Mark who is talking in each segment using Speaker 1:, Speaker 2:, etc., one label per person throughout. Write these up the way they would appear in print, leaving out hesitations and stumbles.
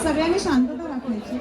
Speaker 1: सगळ्यांनी शांतता राखायची.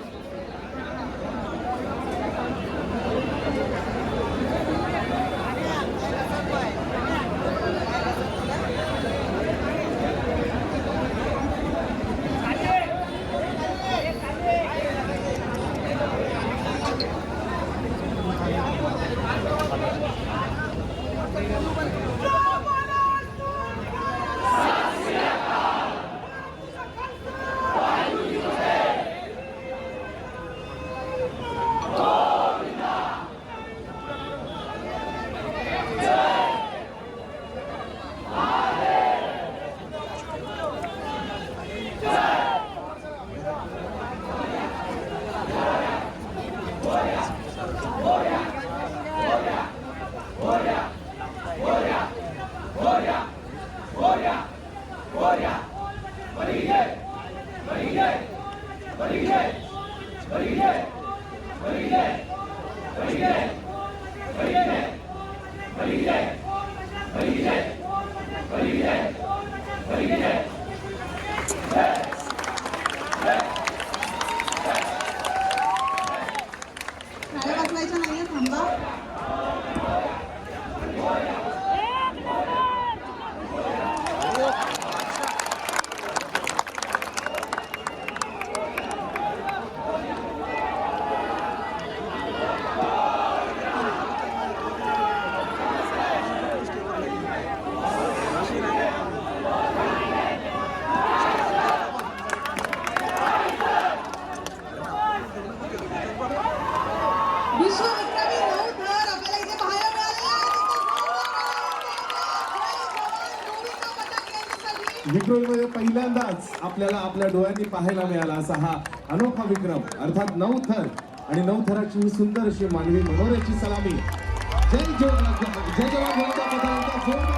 Speaker 2: विक्रममध्ये पहिल्यांदाच आपल्याला आपल्या डोळ्यांनी पाहायला मिळाला असा हा अनोखा विक्रम, अर्थात 9 थर आणि 9 थराची ही सुंदर अशी मानवी मनोऱ्याची सलामी. जय जवान, जय जवान.